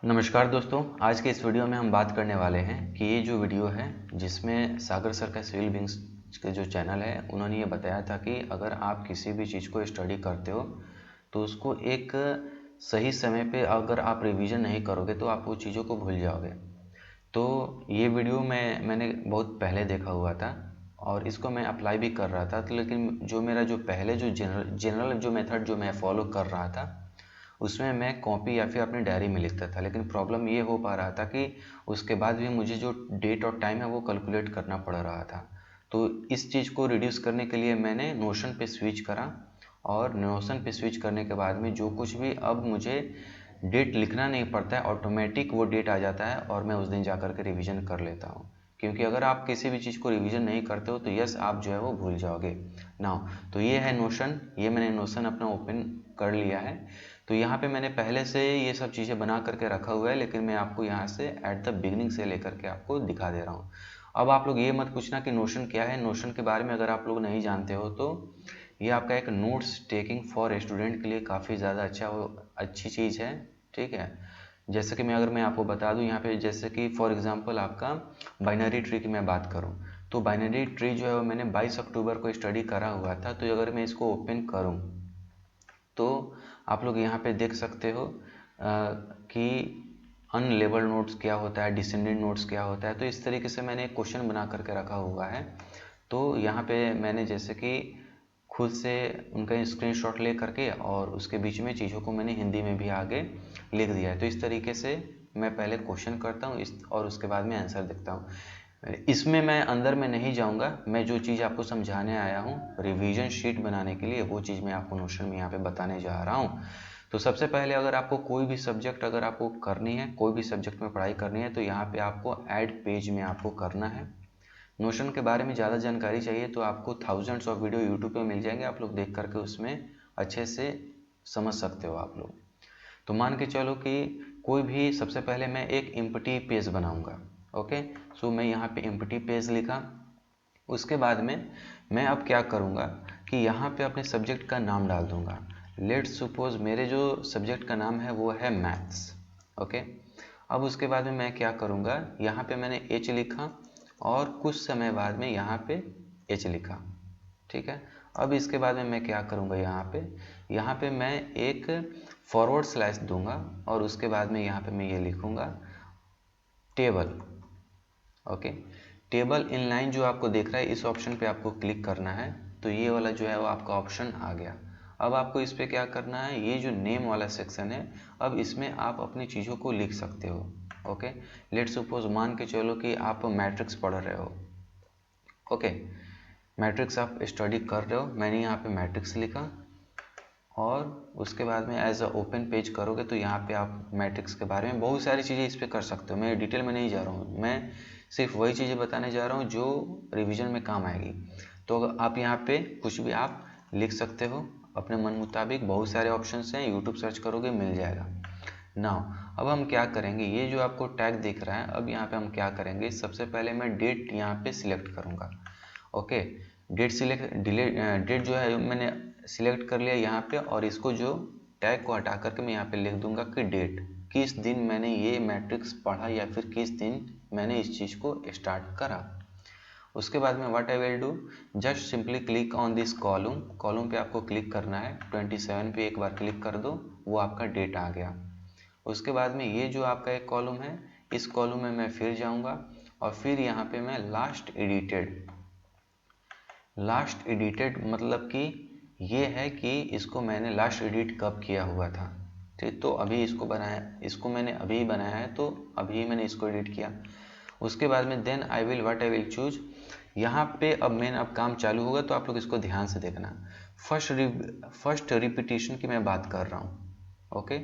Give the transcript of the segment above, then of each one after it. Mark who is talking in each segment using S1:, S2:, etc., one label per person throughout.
S1: नमस्कार दोस्तों, आज के इस वीडियो में हम बात करने वाले हैं कि ये जो वीडियो है जिसमें सागर सर का सिविल विंग्स के जो चैनल है उन्होंने ये बताया था कि अगर आप किसी भी चीज़ को स्टडी करते हो तो उसको एक सही समय पे अगर आप रिवीजन नहीं करोगे तो आप वो चीज़ों को भूल जाओगे। तो ये वीडियो मैंने बहुत पहले देखा हुआ था और इसको मैं अप्लाई भी कर रहा था, तो लेकिन जो मेरा जो पहले जो जनरल जो मेथड जो मैं फॉलो कर रहा था उसमें मैं कॉपी या फिर अपनी डायरी में लिखता था, लेकिन प्रॉब्लम ये हो पा रहा था कि उसके बाद भी मुझे जो डेट और टाइम है वो कैलकुलेट करना पड़ रहा था। तो इस चीज़ को रिड्यूस करने के लिए मैंने नोशन पे स्विच करा और नोशन पे स्विच करने के बाद में जो कुछ भी अब मुझे डेट लिखना नहीं पड़ता है, ऑटोमेटिक वो डेट आ जाता है और मैं उस दिन जा कर के रिविज़न कर लेता हूँ। क्योंकि अगर आप किसी भी चीज़ को रिवीजन नहीं करते हो तो यस आप जो है वो भूल जाओगे। नाउ तो ये है नोशन, ये मैंने नोशन अपना ओपन कर लिया है। तो यहाँ पे मैंने पहले से ये सब चीज़ें बना करके रखा हुआ है, लेकिन मैं आपको यहाँ से एट द बिगनिंग से लेकर के आपको दिखा दे रहा हूँ। अब आप लोग ये मत पूछना कि नोशन क्या है। नोशन के बारे में अगर आप लोग नहीं जानते हो तो ये आपका एक नोट्स टेकिंग फॉर स्टूडेंट के लिए काफ़ी ज़्यादा अच्छी चीज़ है। ठीक है, जैसे कि अगर मैं आपको बता दूं यहाँ पे, जैसे कि फॉर एग्जांपल आपका बाइनरी ट्री की मैं बात करूं तो बाइनरी ट्री जो है वो मैंने 22 अक्टूबर को स्टडी करा हुआ था। तो अगर मैं इसको ओपन करूं तो आप लोग यहाँ पे देख सकते हो कि अनलेबल्ड नोट्स क्या होता है, डिसेंडेंट नोट्स क्या होता है। तो इस तरीके से मैंने एक क्वेश्चन बना करके रखा हुआ है। तो यहाँ पे मैंने जैसे कि खुद से उनका स्क्रीनशॉट ले करके और उसके बीच में चीज़ों को मैंने हिंदी में भी आगे लिख दिया है। तो इस तरीके से मैं पहले क्वेश्चन करता हूँ और उसके बाद में आंसर देखता हूँ। इसमें मैं अंदर में नहीं जाऊंगा, मैं जो चीज़ आपको समझाने आया हूँ रिवीजन शीट बनाने के लिए वो चीज़ मैं आपको नोशन में यहाँ पे बताने जा रहा हूँ। तो सबसे पहले अगर आपको कोई भी सब्जेक्ट अगर आपको करनी है, कोई भी सब्जेक्ट में पढ़ाई करनी है तो यहाँ पे आपको ऐड पेज में आपको करना है। नोशन के बारे में ज़्यादा जानकारी चाहिए तो आपको थाउजेंड्स ऑफ वीडियो यूट्यूब पे मिल जाएंगे, आप लोग देख करके उसमें अच्छे से समझ सकते हो आप लोग। तो मान के चलो कि कोई भी, सबसे पहले मैं एक एम्प्टी पेज बनाऊंगा। ओके, सो मैं यहाँ पे एम्प्टी पेज लिखा। उसके बाद में मैं अब क्या करूँगा कि यहाँ पे अपने सब्जेक्ट का नाम डाल दूँगा। लेट्स सपोज मेरे जो सब्जेक्ट का नाम है वो है मैथ्स। ओके, अब उसके बाद में मैं क्या करूँगा, यहाँ पे मैंने एच लिखा और कुछ समय बाद में यहाँ पे एच लिखा। ठीक है, अब इसके बाद में मैं क्या करूँगा, यहाँ पे मैं एक फॉरवर्ड स्लैश दूंगा और उसके बाद में यहाँ पे मैं ये लिखूँगा टेबल। ओके, टेबल इनलाइन जो आपको दिख रहा है इस ऑप्शन पे आपको क्लिक करना है। तो ये वाला जो है वो आपका ऑप्शन आ गया। अब आपको इस पे क्या करना है, ये जो नेम वाला सेक्शन है अब इसमें आप अपनी चीज़ों को लिख सकते हो। ओके, लेट सपोज मान के चलो कि आप मैट्रिक्स पढ़ रहे हो। ओके, मैट्रिक्स आप स्टडी कर रहे हो, मैंने यहाँ पे मैट्रिक्स लिखा और उसके बाद में एज अ ओपन पेज करोगे तो यहाँ पे आप मैट्रिक्स के बारे में बहुत सारी चीज़ें इस पे कर सकते हो। मैं डिटेल में नहीं जा रहा हूँ, मैं सिर्फ वही चीज़ें बताने जा रहा हूँ जो रिवीजन में काम आएगी। तो आप यहाँ पे कुछ भी आप लिख सकते हो अपने मन मुताबिक, बहुत सारे ऑप्शंस हैं, यूट्यूब सर्च करोगे मिल जाएगा। नाउ अब हम क्या करेंगे, ये जो आपको टैग दिख रहा है अब यहाँ पे हम क्या करेंगे, सबसे पहले मैं डेट यहाँ पे सिलेक्ट करूँगा। ओके, डेट जो है मैंने सिलेक्ट कर लिया यहाँ पे और इसको जो टैग को हटा करके मैं यहाँ पे लिख दूंगा कि डेट, किस दिन मैंने ये मैट्रिक्स पढ़ा या फिर किस दिन मैंने इस चीज़ को स्टार्ट करा। उसके बाद में what I will do, just simply click on this column. Column पे आपको क्लिक करना है, 27 पे एक बार क्लिक कर दो, वो आपका डेट आ गया। उसके बाद में ये जो आपका एक कॉलम है इस कॉलम में मैं फिर जाऊंगा और फिर यहाँ पे मैं लास्ट एडिटेड मतलब कि ये है कि इसको मैंने लास्ट एडिट कब किया हुआ था। ठीक, तो अभी इसको बनाया, इसको मैंने अभी बनाया है तो अभी मैंने इसको एडिट किया। उसके बाद में देन आई विल चूज, यहाँ पे अब काम चालू होगा तो आप लोग इसको ध्यान से देखना। फर्स्ट रिपीटिशन की मैं बात कर रहा हूँ। ओके,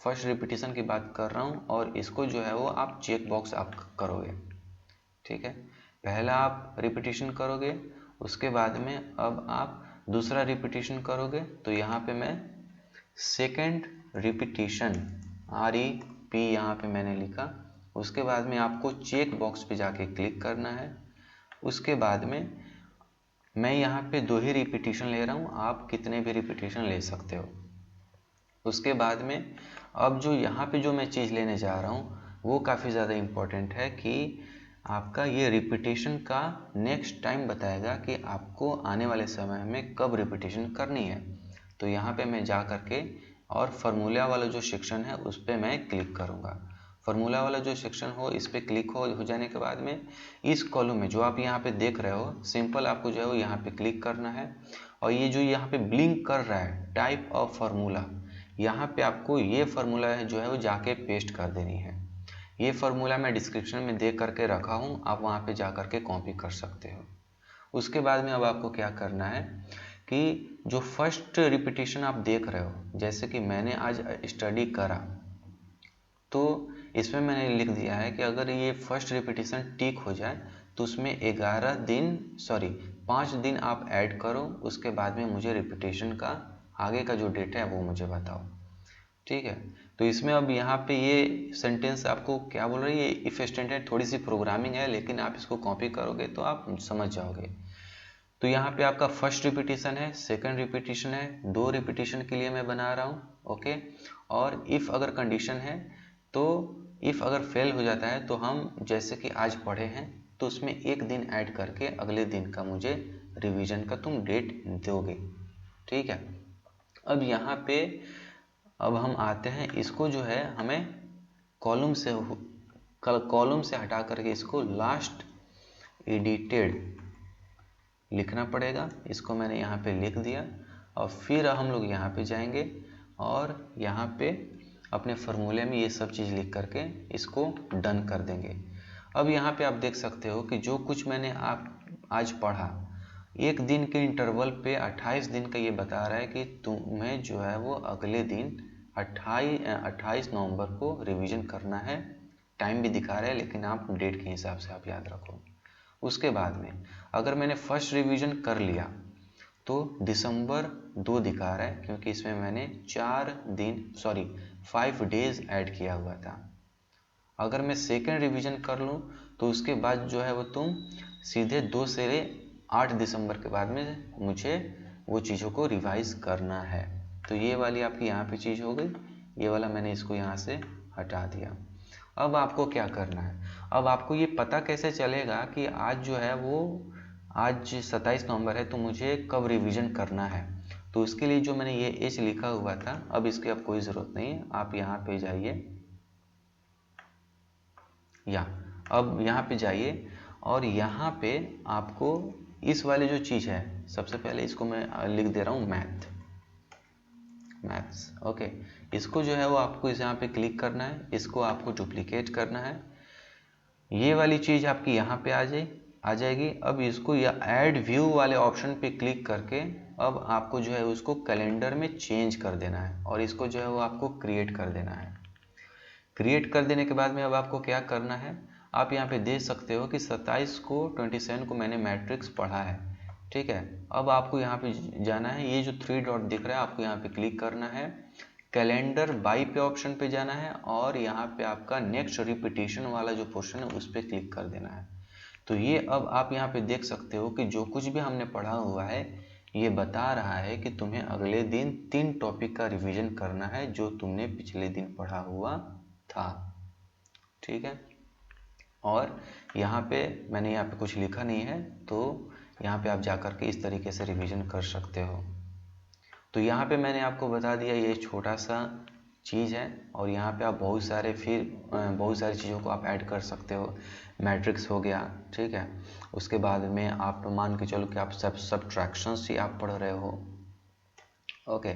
S1: फर्स्ट रिपीटिशन की बात कर रहा हूँ और इसको जो है वो आप चेक बॉक्स आप करोगे। ठीक है, पहला आप रिपीटिशन करोगे, उसके बाद में अब आप दूसरा रिपीटिशन करोगे तो यहाँ पे मैं सेकंड रिपीटिशन REP यहाँ पे मैंने लिखा। उसके बाद में आपको चेक बॉक्स पे जाके क्लिक करना है। उसके बाद में मैं यहाँ पे 2 ही रिपीटिशन ले रहा हूँ, आप कितने भी रिपीटिशन ले सकते हो। उसके बाद में अब जो यहाँ पे जो मैं चीज़ लेने जा रहा हूँ वो काफ़ी ज़्यादा इम्पोर्टेंट है कि आपका ये रिपीटेशन का नेक्स्ट टाइम बताएगा कि आपको आने वाले समय में कब रिपीटेशन करनी है। तो यहाँ पे मैं जा करके और फार्मूला वाला जो सेक्शन है उस पर मैं क्लिक करूँगा। फार्मूला वाला जो सेक्शन हो इस पर क्लिक हो जाने के बाद में इस कॉलम में जो आप यहाँ पे देख रहे हो सिंपल आपको जो है वो यहाँ पे क्लिक करना है और ये जो यहाँ पे ब्लिंक कर रहा है टाइप ऑफ फार्मूला, यहाँ पे आपको ये फार्मूला है जो है वो जाके पेस्ट कर देनी है। ये फार्मूला मैं डिस्क्रिप्शन में दे करके रखा हूँ, आप वहाँ पे जा करके कॉपी कर सकते हो। उसके बाद में अब आपको क्या करना है कि जो फर्स्ट रिपीटेशन आप देख रहे हो, जैसे कि मैंने आज स्टडी करा तो इसमें मैंने लिख दिया है कि अगर ये फर्स्ट रिपीटेशन टिक हो जाए तो उसमें 5 दिन आप ऐड करो, उसके बाद में मुझे रिपीटेशन का आगे का जो डेट है वो मुझे बताओ। ठीक है, तो इसमें अब यहाँ पे ये सेंटेंस आपको क्या बोल रही है, इफ स्टेटमेंट थोड़ी सी प्रोग्रामिंग है लेकिन आप इसको कॉपी करोगे तो आप समझ जाओगे। तो यहाँ पे आपका फर्स्ट रिपीटेशन है, सेकंड रिपीटेशन है, 2 रिपीटेशन के लिए मैं बना रहा हूँ। ओके, और इफ़ अगर कंडीशन है तो इफ़ अगर फेल हो जाता है तो हम जैसे कि आज पढ़े हैं तो उसमें 1 दिन ऐड करके अगले दिन का मुझे रिवीजन का तुम डेट दोगे। ठीक है, अब यहाँ पे अब हम आते हैं, इसको जो है हमें कॉलम से हटा करके इसको लास्ट एडिटेड लिखना पड़ेगा। इसको मैंने यहाँ पे लिख दिया और फिर हम लोग यहाँ पे जाएंगे और यहाँ पे अपने फार्मूले में ये सब चीज़ लिख करके इसको डन कर देंगे। अब यहाँ पे आप देख सकते हो कि जो कुछ मैंने आज पढ़ा, 1 दिन के इंटरवल पे 28 दिन का ये बता रहा है कि तुम्हें जो है वो अगले दिन 28 नवंबर को रिवीजन करना है। टाइम भी दिखा रहा है लेकिन आप डेट के हिसाब से आप याद रखो। उसके बाद में अगर मैंने फर्स्ट रिवीजन कर लिया तो दिसंबर 2 दिखा रहा है क्योंकि इसमें मैंने 5 डेज ऐड किया हुआ था। अगर मैं सेकेंड रिवीजन कर लूँ तो उसके बाद जो है वो तुम सीधे 2 से 8 दिसंबर के बाद में मुझे वो चीज़ों को रिवाइज करना है। तो ये वाली आपकी यहाँ पे चीज़ हो गई, ये वाला मैंने इसको यहाँ से हटा दिया। अब आपको क्या करना है, अब आपको ये पता कैसे चलेगा कि आज जो है वो आज 27 नवंबर है तो मुझे कब रिवीजन करना है। तो उसके लिए जो मैंने ये एच लिखा हुआ था, अब इसकी अब कोई ज़रूरत नहीं है, आप यहाँ पे जाइए अब यहाँ पे जाइए और यहाँ पे आपको इस वाले जो चीज़ है, सबसे पहले इसको मैं लिख दे रहा हूँ मैथ्स। ओके, इसको जो है वो आपको इस यहाँ पे क्लिक करना है, इसको आपको डुप्लीकेट करना है, ये वाली चीज़ आपकी यहाँ पे आ जाएगी। अब इसको या ऐड व्यू वाले ऑप्शन पे क्लिक करके अब आपको जो है उसको कैलेंडर में चेंज कर देना है और इसको जो है वो आपको क्रिएट कर देना है। क्रिएट कर देने के बाद में अब आपको क्या करना है, आप यहाँ पे देख सकते हो कि 27 को 27 को मैंने मैट्रिक्स पढ़ा है। ठीक है, अब आपको यहाँ पे जाना है, ये जो 3 डॉट दिख रहा है आपको यहाँ पे क्लिक करना है, कैलेंडर बाई पे ऑप्शन पे जाना है और यहाँ पे आपका नेक्स्ट रिपीटेशन वाला जो पोर्शन है उस पर क्लिक कर देना है। तो ये अब आप यहाँ पे देख सकते हो कि जो कुछ भी हमने पढ़ा हुआ है ये बता रहा है कि तुम्हें अगले दिन 3 टॉपिक का रिवीजन करना है जो तुमने पिछले दिन पढ़ा हुआ था। ठीक है, और यहाँ पे मैंने यहाँ पे कुछ लिखा नहीं है तो यहाँ पे आप जा कर के इस तरीके से रिवीजन कर सकते हो। तो यहाँ पे मैंने आपको बता दिया ये छोटा सा चीज़ है और यहाँ पे आप बहुत सारी चीज़ों को आप ऐड कर सकते हो। मैट्रिक्स हो गया, ठीक है, उसके बाद में आप मान के चलो कि आप सब्ट्रैक्शंस ही आप पढ़ रहे हो। ओके,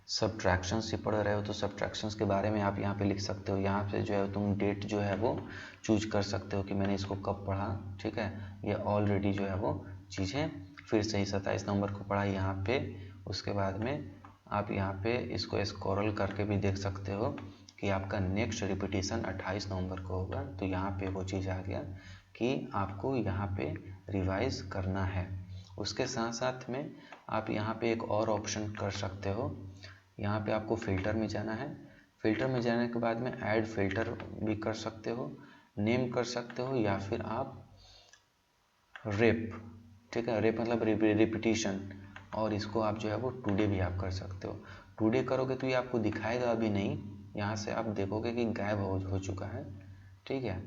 S1: सब्ट्रैक्शंस ही पढ़ रहे हो तो सब्ट्रैक्शंस के बारे में आप यहाँ पे लिख सकते हो। यहाँ पे जो है तुम डेट जो है वो चूज कर सकते हो कि मैंने इसको कब पढ़ा। ठीक है, ये ऑलरेडी जो है वो चीज़ें फिर से ही 27 नवंबर को पढ़ा यहाँ पे। उसके बाद में आप यहाँ पे इसको स्क्रॉल करके भी देख सकते हो कि आपका नेक्स्ट रिपीटेशन 28 नवंबर को होगा। तो यहाँ पे वो चीज़ आ गया कि आपको यहाँ पे रिवाइज करना है। उसके साथ साथ में आप यहाँ पे एक और ऑप्शन कर सकते हो, यहाँ पे आपको फ़िल्टर में जाना है। फ़िल्टर में जाने के बाद में ऐड फ़िल्टर भी कर सकते हो, नेम कर सकते हो या फिर आप रेप, ठीक है, रेप मतलब रिपीटिशन, और इसको आप जो है वो टुडे भी आप कर सकते हो। टुडे करोगे तो ये आपको दिखाएगा अभी नहीं, यहाँ से आप देखोगे कि गायब हो चुका है। ठीक है,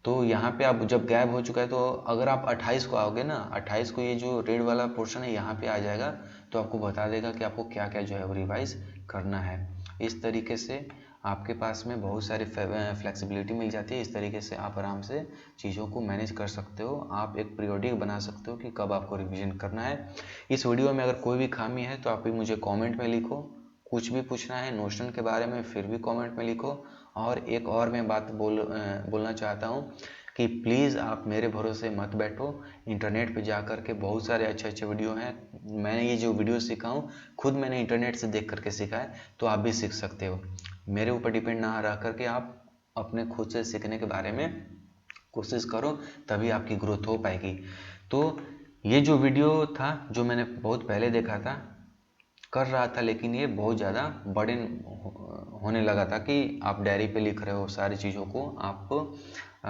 S1: तो यहाँ पे आप जब गायब हो चुका है तो अगर आप 28 को आओगे ना, 28 को ये जो रेड वाला पोर्शन है यहाँ पे आ जाएगा, तो आपको बता देगा कि आपको क्या क्या जो है वो रिवाइज करना है। इस तरीके से आपके पास में बहुत सारी फ्लेक्सिबिलिटी मिल जाती है। इस तरीके से आप आराम से चीज़ों को मैनेज कर सकते हो। आप एक पीरियोडिक बना सकते हो कि कब आपको रिवीजन करना है। इस वीडियो में अगर कोई भी खामी है तो आप भी मुझे कॉमेंट में लिखो। कुछ भी पूछना है नोशन के बारे में फिर भी कमेंट में लिखो। और एक और मैं बात बोलना चाहता हूँ कि प्लीज़ आप मेरे भरोसे मत बैठो। इंटरनेट पे जा कर के बहुत सारे अच्छे अच्छे वीडियो हैं। मैंने ये जो वीडियो सीखा हूँ खुद मैंने इंटरनेट से देख करके सीखा है, तो आप भी सीख सकते हो। मेरे ऊपर डिपेंड ना रह करके आप अपने खुद से सीखने के बारे में कोशिश करो, तभी आपकी ग्रोथ हो पाएगी। तो ये जो वीडियो था जो मैंने बहुत पहले देखा था, कर रहा था, लेकिन ये बहुत ज़्यादा बर्डन होने लगा था कि आप डायरी पे लिख रहे हो सारी चीज़ों को, आप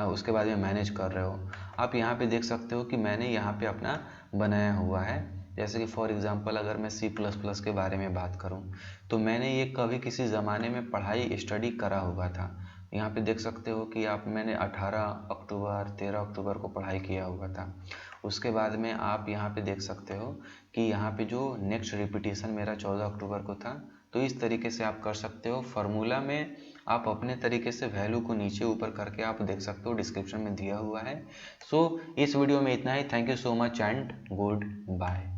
S1: उसके बाद में मैनेज कर रहे हो। आप यहाँ पे देख सकते हो कि मैंने यहाँ पे अपना बनाया हुआ है। जैसे कि फॉर एग्ज़ाम्पल अगर मैं C++ के बारे में बात करूँ तो मैंने ये कभी किसी ज़माने में पढ़ाई स्टडी करा हुआ था। यहाँ पे देख सकते हो कि मैंने 18 अक्टूबर 13 अक्टूबर को पढ़ाई किया हुआ था। उसके बाद में आप यहाँ पे देख सकते हो कि यहाँ पे जो नेक्स्ट रिपीटेशन मेरा 14 अक्टूबर को था। तो इस तरीके से आप कर सकते हो। फार्मूला में आप अपने तरीके से वैल्यू को नीचे ऊपर करके आप देख सकते हो, डिस्क्रिप्शन में दिया हुआ है। सो इस वीडियो में इतना ही। Thank you so much and good bye.